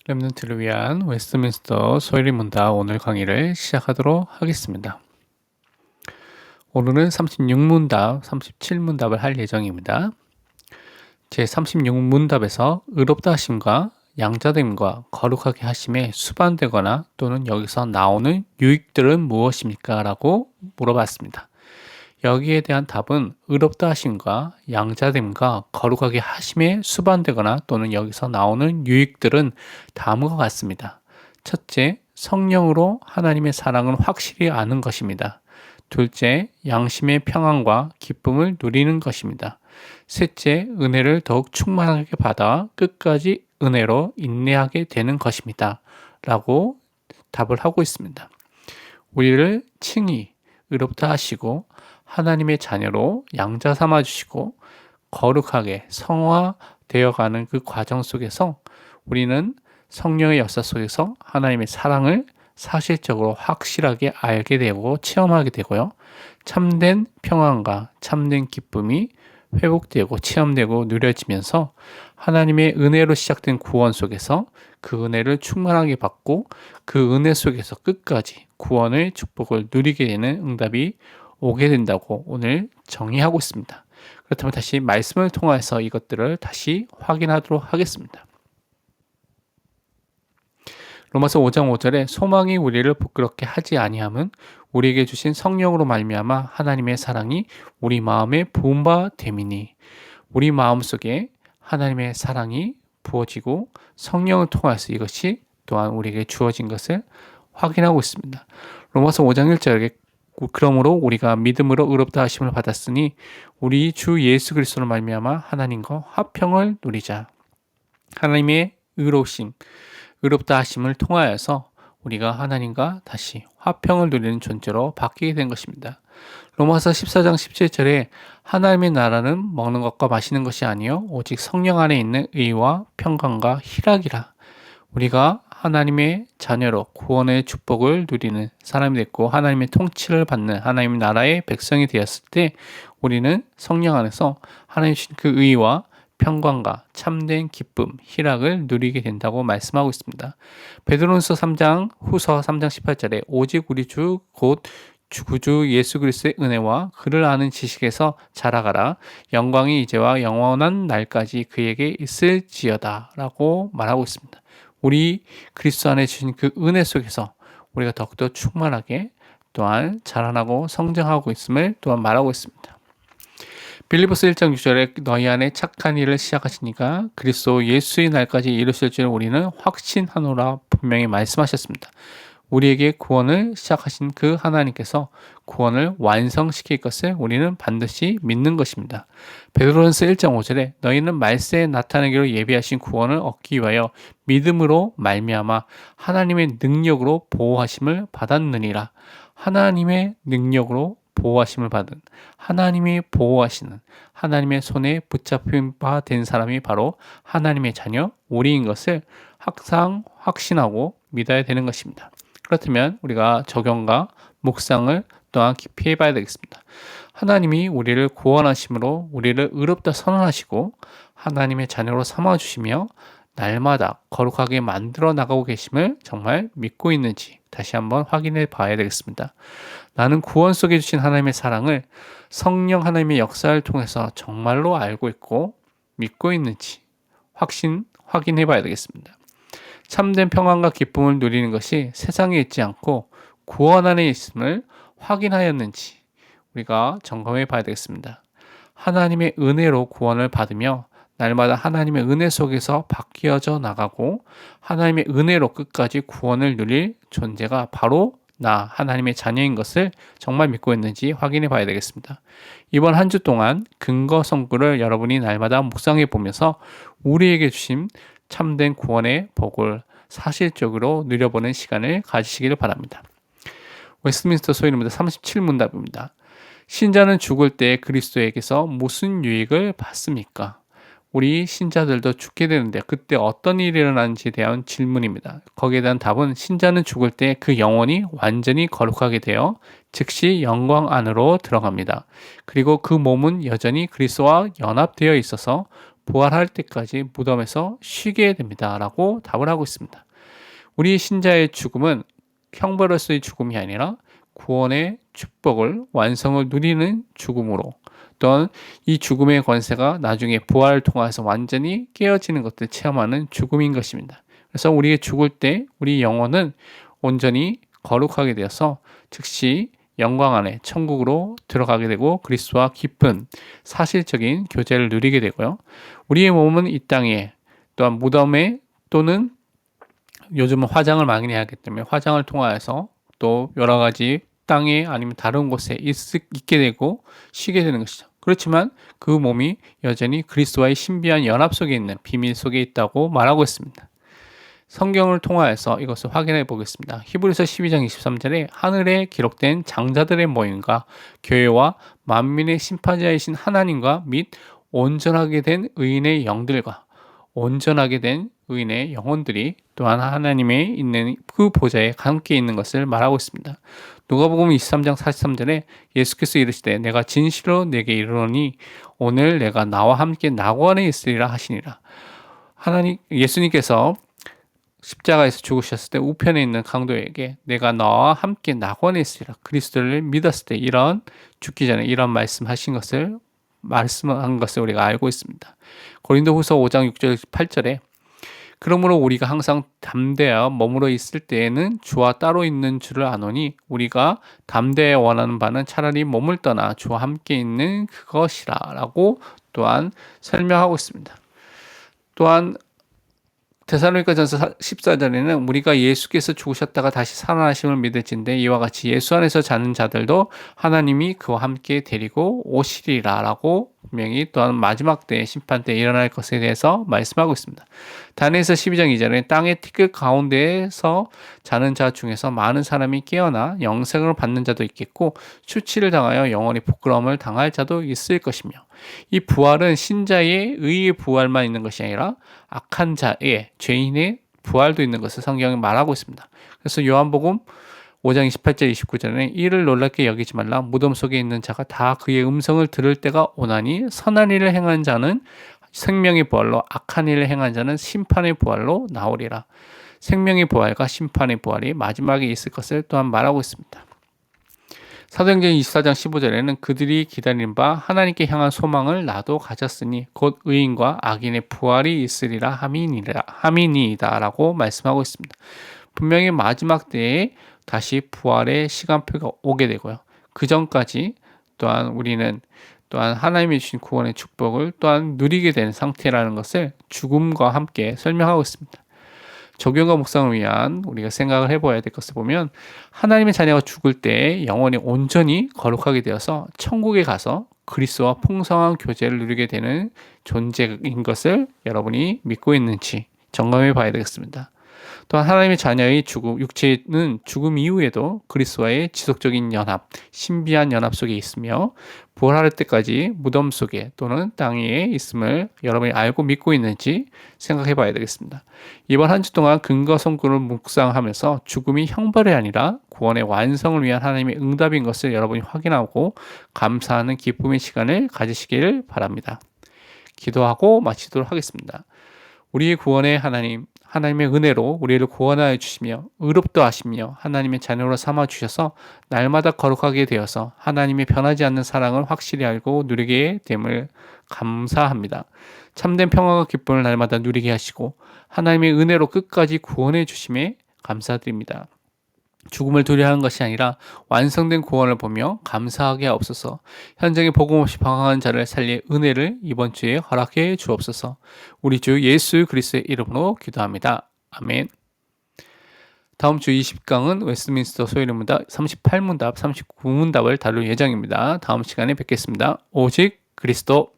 렘넌트를 위한 웨스트민스터 소율의 문답 오늘 강의를 시작하도록 하겠습니다. 오늘은 36문답, 37문답을 할 예정입니다. 제 36문답에서 의롭다 하심과 양자됨과 거룩하게 하심에 수반되거나 또는 여기서 나오는 유익들은 무엇입니까? 라고 물어봤습니다. 여기에 대한 답은 의롭다 하심과 양자됨과 거룩하게 하심에 수반되거나 또는 여기서 나오는 유익들은 다음과 같습니다. 첫째, 성령으로 하나님의 사랑을 확실히 아는 것입니다. 둘째, 양심의 평안과 기쁨을 누리는 것입니다. 셋째, 은혜를 더욱 충만하게 받아 끝까지 은혜로 인내하게 되는 것입니다. 라고 답을 하고 있습니다. 우리를 칭히 의롭다 하시고 하나님의 자녀로 양자 삼아 주시고 거룩하게 성화되어가는 그 과정 속에서 우리는 성령의 역사 속에서 하나님의 사랑을 사실적으로 확실하게 알게 되고 체험하게 되고요. 참된 평안과 참된 기쁨이 회복되고 체험되고 누려지면서 하나님의 은혜로 시작된 구원 속에서 그 은혜를 충만하게 받고 그 은혜 속에서 끝까지 구원의 축복을 누리게 되는 응답이 오게 된다고 오늘 정의하고 있습니다. 그렇다면 다시 말씀을 통해서 이것들을 다시 확인하도록 하겠습니다. 로마서 5장 5절에 소망이 우리를 부끄럽게 하지 아니함은 우리에게 주신 성령으로 말미암아 하나님의 사랑이 우리 마음에 부은 바 됨이니, 우리 마음속에 하나님의 사랑이 부어지고 성령을 통해서 이것이 또한 우리에게 주어진 것을 확인하고 있습니다. 로마서 5장 1절에 그러므로 우리가 믿음으로 의롭다 하심을 받았으니 우리 주 예수 그리스도로 말미암아 하나님과 화평을 누리자. 하나님의 의로우심, 의롭다 하심을 통하여서 우리가 하나님과 다시 화평을 누리는 존재로 바뀌게 된 것입니다. 로마서 14장 17절에 하나님의 나라는 먹는 것과 마시는 것이 아니요 오직 성령 안에 있는 의와 평강과 희락이라. 우리가 하나님의 자녀로 구원의 축복을 누리는 사람이 됐고 하나님의 통치를 받는 하나님의 나라의 백성이 되었을 때 우리는 성령 안에서 하나님 주신 그 의와 평강과 참된 기쁨, 희락을 누리게 된다고 말씀하고 있습니다. 베드로전서 3장 후서 3장 18절에 오직 우리 주 곧 구주 예수 그리스도의 은혜와 그를 아는 지식에서 자라가라. 영광이 이제와 영원한 날까지 그에게 있을지어다 라고 말하고 있습니다. 우리 그리스도 안에 주신 그 은혜 속에서 우리가 더욱더 충만하게 또한 자라나고 성장하고 있음을 또한 말하고 있습니다. 빌립보서 1장 6절에 너희 안에 착한 일을 시작하시니까 그리스도 예수의 날까지 이루실 줄 우리는 확신하노라 분명히 말씀하셨습니다. 우리에게 구원을 시작하신 그 하나님께서 구원을 완성시킬 것을 우리는 반드시 믿는 것입니다. 베드로전서 1장 5절에 너희는 말세에 나타나기로 예비하신 구원을 얻기 위하여 믿음으로 말미암아 하나님의 능력으로 보호하심을 받았느니라. 하나님의 능력으로 보호하심을 받은, 하나님이 보호하시는, 하나님의 손에 붙잡힌 바 된 사람이 바로 하나님의 자녀, 우리인 것을 항상 확신하고 믿어야 되는 것입니다. 그렇다면 우리가 적용과 묵상을 또한 깊이 해봐야 되겠습니다. 하나님이 우리를 구원하심으로 우리를 의롭다 선언하시고 하나님의 자녀로 삼아주시며 날마다 거룩하게 만들어 나가고 계심을 정말 믿고 있는지 다시 한번 확인해 봐야 되겠습니다. 나는 구원 속에 주신 하나님의 사랑을 성령 하나님의 역사를 통해서 정말로 알고 있고 믿고 있는지 확인해 봐야 되겠습니다. 참된 평안과 기쁨을 누리는 것이 세상에 있지 않고 구원 안에 있음을 확인하였는지 우리가 점검해 봐야 되겠습니다. 하나님의 은혜로 구원을 받으며 날마다 하나님의 은혜 속에서 바뀌어져 나가고 하나님의 은혜로 끝까지 구원을 누릴 존재가 바로 나 하나님의 자녀인 것을 정말 믿고 있는지 확인해 봐야 되겠습니다. 이번 한 주 동안 근거 성구를 여러분이 날마다 묵상해 보면서 우리에게 주신 참된 구원의 복을 사실적으로 누려보는 시간을 가지시기를 바랍니다. 웨스트민스터 소위문답 37문답입니다. 신자는 죽을 때 그리스도에게서 무슨 유익을 받습니까? 우리 신자들도 죽게 되는데 그때 어떤 일이 일어나는지에 대한 질문입니다. 거기에 대한 답은 신자는 죽을 때 그 영혼이 완전히 거룩하게 되어 즉시 영광 안으로 들어갑니다. 그리고 그 몸은 여전히 그리스도와 연합되어 있어서 부활할 때까지 무덤에서 쉬게 됩니다. 라고 답을 하고 있습니다. 우리 신자의 죽음은 형벌로서의 죽음이 아니라 구원의 축복을 완성을 누리는 죽음으로, 또한 이 죽음의 권세가 나중에 부활을 통해서 완전히 깨어지는 것을 체험하는 죽음인 것입니다. 그래서 우리의 죽을 때 우리 영혼은 온전히 거룩하게 되어서 즉시 영광 안에 천국으로 들어가게 되고 그리스도와 깊은 사실적인 교제를 누리게 되고요. 우리의 몸은 이 땅에 또한 무덤에 또는 요즘은 화장을 많이 하기 때문에 화장을 통하여서 또 여러 가지 땅에 아니면 다른 곳에 있게 되고 쉬게 되는 것이죠. 그렇지만 그 몸이 여전히 그리스도와의 신비한 연합 속에 있는 비밀 속에 있다고 말하고 있습니다. 성경을 통하여서 이것을 확인해 보겠습니다. 히브리서 12장 23절에 하늘에 기록된 장자들의 모임과 교회와 만민의 심판자이신 하나님과 및 온전하게 된 의인의 영들과 온전하게 된 의인의 영혼들이 또한 하나님의 있는 그 보좌에 함께 있는 것을 말하고 있습니다. 누가복음 23장 43절에 예수께서 이르시되 내가 진실로 내게 이르노니 오늘 내가 나와 함께 낙원에 있으리라 하시니라. 예수님께서 십자가에서 죽으셨을 때 우편에 있는 강도에게 내가 너와 함께 낙원에 있으리라, 그리스도를 믿었을 때 이런 죽기 전에 이런 말씀한 것을 우리가 알고 있습니다. 고린도후서 5장 6절 8절에 그러므로 우리가 항상 담대하여 머물러 있을 때에는 주와 따로 있는 줄을 아노니 우리가 담대해 원하는 바는 차라리 몸을 떠나 주와 함께 있는 그것이라 라고 또한 설명하고 있습니다. 또한 데살로니가전서 14절에는 우리가 예수께서 죽으셨다가 다시 살아나심을 믿을진데 이와 같이 예수 안에서 자는 자들도 하나님이 그와 함께 데리고 오시리라 라고 분명히 또한 마지막 때 심판 때 일어날 것에 대해서 말씀하고 있습니다. 다니엘서 12장 2절에 땅의 티끌 가운데에서 자는 자 중에서 많은 사람이 깨어나 영생을 받는 자도 있겠고 수치를 당하여 영원히 부끄러움을 당할 자도 있을 것이며, 이 부활은 신자의 의의 부활만 있는 것이 아니라 악한 자의 죄인의 부활도 있는 것을 성경이 말하고 있습니다. 그래서 요한복음 5장 28절 29절에 이를 놀랍게 여기지 말라, 무덤 속에 있는 자가 다 그의 음성을 들을 때가 오나니 선한 일을 행한 자는 생명의 부활로 악한 일을 행한 자는 심판의 부활로 나오리라. 생명의 부활과 심판의 부활이 마지막에 있을 것을 또한 말하고 있습니다. 사도행전 24장 15절에는 그들이 기다린 바 하나님께 향한 소망을 나도 가졌으니 곧 의인과 악인의 부활이 있으리라 함이니이다 라고 말씀하고 있습니다. 분명히 마지막 때에 다시 부활의 시간표가 오게 되고요. 그 전까지 또한 우리는 또한 하나님이 주신 구원의 축복을 또한 누리게 되는 상태라는 것을 죽음과 함께 설명하고 있습니다. 적용과 묵상을 위한 우리가 생각을 해봐야 될 것을 보면, 하나님의 자녀가 죽을 때 영혼이 온전히 거룩하게 되어서 천국에 가서 그리스도와 풍성한 교제를 누리게 되는 존재인 것을 여러분이 믿고 있는지 점검해 봐야 되겠습니다. 또한 하나님의 자녀의 육체는 죽음 이후에도 그리스도와의 지속적인 연합, 신비한 연합 속에 있으며 부활할 때까지 무덤 속에 또는 땅 위에 있음을 여러분이 알고 믿고 있는지 생각해 봐야 되겠습니다. 이번 한 주 동안 근거 성구를 묵상하면서 죽음이 형벌이 아니라 구원의 완성을 위한 하나님의 응답인 것을 여러분이 확인하고 감사하는 기쁨의 시간을 가지시기를 바랍니다. 기도하고 마치도록 하겠습니다. 우리의 구원의 하나님의 은혜로 우리를 구원하여 주시며 의롭도 하시며 하나님의 자녀로 삼아 주셔서 날마다 거룩하게 되어서 하나님의 변하지 않는 사랑을 확실히 알고 누리게 됨을 감사합니다. 참된 평화와 기쁨을 날마다 누리게 하시고 하나님의 은혜로 끝까지 구원해 주심에 감사드립니다. 죽음을 두려워하는 것이 아니라 완성된 구원을 보며 감사하게 하옵소서. 현장에 복음 없이 방황한 자를 살릴 은혜를 이번 주에 허락해 주옵소서. 우리 주 예수 그리스도의 이름으로 기도합니다. 아멘. 다음 주 20강은 웨스트민스터 소유문답 38문답, 39문답을 다룰 예정입니다. 다음 시간에 뵙겠습니다. 오직 그리스도.